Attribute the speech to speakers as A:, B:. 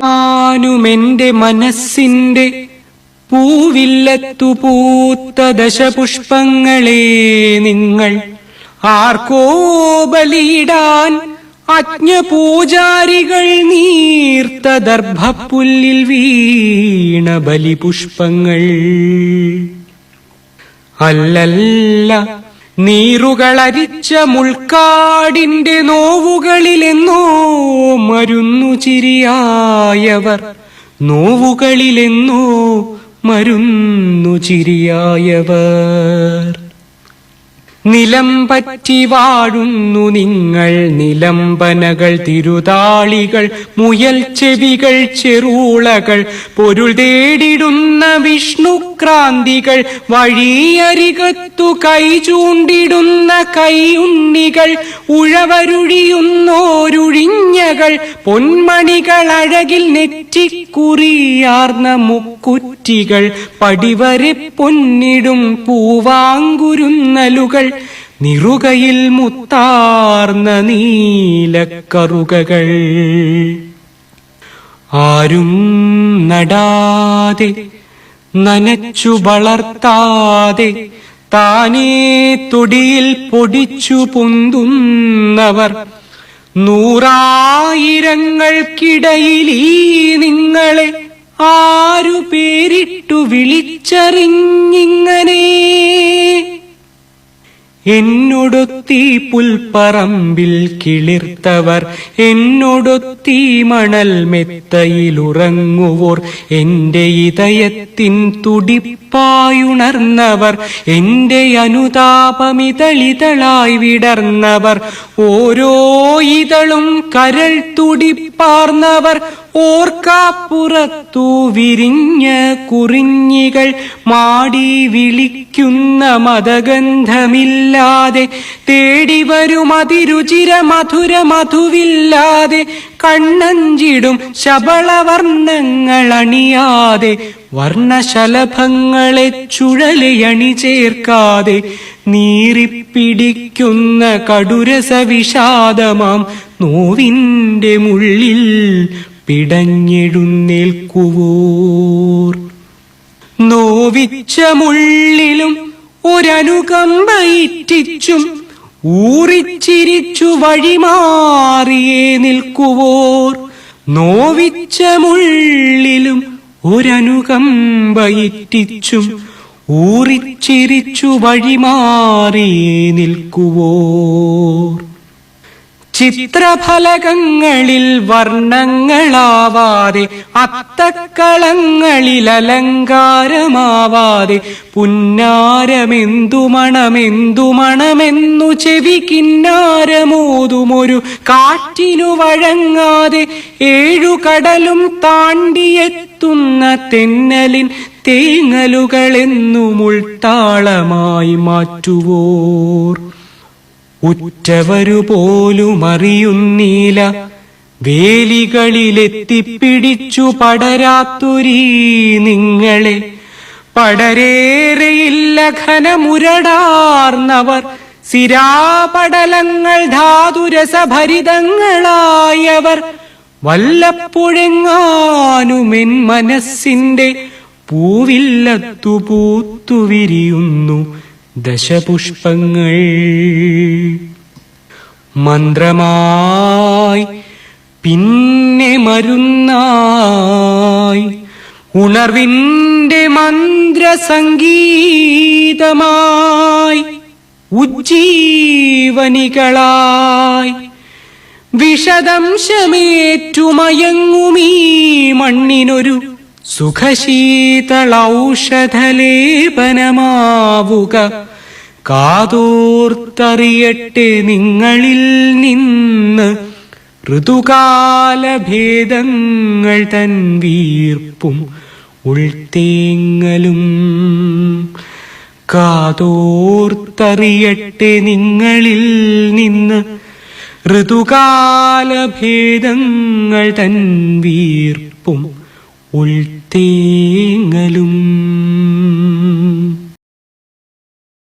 A: ആനുമെന്റെ മനസ്സിന്റെ പൂവില്ലത്തു പൂത്ത ദശപുഷ്പങ്ങളെ നിങ്ങൾ ആർക്കോ ബലിയിടാൻ അജ്ഞപൂജാരികൾ നീർത്ത ദർഭപ്പുല്ലിൽ വീണ ബലിപുഷ്പങ്ങൾ. അല്ലല്ല, നീറുകളരിച്ച മുൾക്കാടിന്റെ നോവുകളിലെന്നോ മരുന്നു ചിരിയായവർ, നോവുകളിലെന്നോ മരുന്നു ചിരിയായവർ. നിലം പറ്റി വാഴുന്നു നിങ്ങൾ, നിലംബനകൾ, തിരുതാളികൾ, മുയൽ ചെവികൾ, ചെറുളകൾ, പൊരുൾ തേടിടുന്ന വിഷ്ണുക്രാന്തികൾ, വഴിയരികത്തു കൈ ചൂണ്ടിടുന്ന കൈയുണ്ണികൾ, ഉഴവരുഴിയുന്നോരുഴിഞ്ഞകൾ, പൊന്മണികൾ, അഴകിൽ നെറ്റിക്കുറിയാർന്ന മുക്കുറ്റികൾ, പടിവരെ പൊന്നിടും പൂവാങ്കുരുന്നലുകൾ, നിറുകയിൽ മുത്താർന്ന നീലക്കറുകകൾ. ആരും നടാതെ നനച്ചു വളർത്താതെ താനേ തൊടിയിൽ പൊടിച്ചു പൊന്തുന്നവർ, നൂറായിരങ്ങൾക്കിടയിൽ ഈ നിങ്ങളെ ആരു പേരിട്ടു വിളിച്ചറിഞ്ഞിങ്ങനെ? എന്നോടൊത്തീ പുൽപ്പറമ്പിൽ കിളിർത്തവർ, എന്നോടൊത്തീ മണൽ മെത്തയിലുറങ്ങുവോർ, എന്റെ ഇതയത്തിൻ തുടിപ്പായുണർന്നവർ, എന്റെ അനുതാപമിതളിതളായി വിടർന്നവർ, ഓരോ ഇതളും കരൾ തുടിപ്പാർന്നവർ, ഓർക്കാപ്പുറത്തു വിരിഞ്ഞ കുറിഞ്ഞികൾ, മാടി വിളിക്കുന്ന മദഗന്ധമില്ലാതെ, തേടിവരും അതിരുചിര മധുര മധുവില്ലാതെ, കണ്ണഞ്ചിടും ശബളവർണ്ണങ്ങൾ അണിയാതെ, വർണ്ണശലഭങ്ങളെ ചുഴലയണി ചേർക്കാതെ, നീറിപ്പിടിക്കുന്ന കടുരസവിഷാദമാം നോവിന്റെ മുള്ളിൽ പിടഞ്ഞെഴുന്നേൽക്കുവോർ. നോവിച്ച മുള്ളിലും ഒരനുകമ്പയിറ്റിച്ചും ഊറിച്ചിരിച്ചു വഴിമാറിയേ നിൽക്കുവോർ. നോവിച്ച മുള്ളിലും ഒരനുകമ്പയിറ്റിച്ചും ഊറിച്ചിരിച്ചു വഴിമാറിയേ നിൽക്കുവോർ. ചിത്രഫലകങ്ങളിൽ വർണ്ണങ്ങളാവാതെ, അത്തക്കളങ്ങളിൽ അലങ്കാരമാവാതെ, പുന്നാരമെന്തു മണമെന്തു ചെവി കിന്നാരമോതുമൊരു കാറ്റിനു വഴങ്ങാതെ, ഏഴുകടലും താണ്ടിയെത്തുന്ന തെന്നലിൻ തേങ്ങലുകളെന്നു മുൾത്താളമായി മാറ്റുവോർ. ഉറ്റവരുപോലും അറിയുന്നീല വേലികളിലെത്തിപ്പിടിച്ചു പടരാത്തൊരീ നിങ്ങളെ, പടരേറെയില്ല ഘനമുരടാർന്നവർ, സിരാപടലങ്ങൾ ധാതുരസഭരിതങ്ങളായവർ, വല്ലപ്പോഴെങ്ങാനുമെൻ മനസ്സിന്റെ പൂവില്ലത്തു പൂത്തുവിരിയുന്നു ദശപുഷ്പങ്ങൾ. മന്ത്രമായി പിന്നെ മരുന്നായി, ഉണർവിന്റെ മന്ത്രസംഗീതമായി, ഉജ്ജീവനികളായി, വിഷദംശമേറ്റുമയങ്ങുമീ മണ്ണിനൊരു സുഖശീതളൌഷധലേപനമാവുക. കാതോർത്തറിയട്ടെ നിങ്ങളിൽ നിന്ന് ഋതുകാലഭേദങ്ങൾ തൻ വീർപ്പും ഉൾത്തേങ്ങലും. കാതോർത്തറിയട്ടെ നിങ്ങളിൽ നിന്ന് ഋതുകാലഭേദങ്ങൾ തൻ വീർപ്പും ഉൾത്തേങ്ങലും.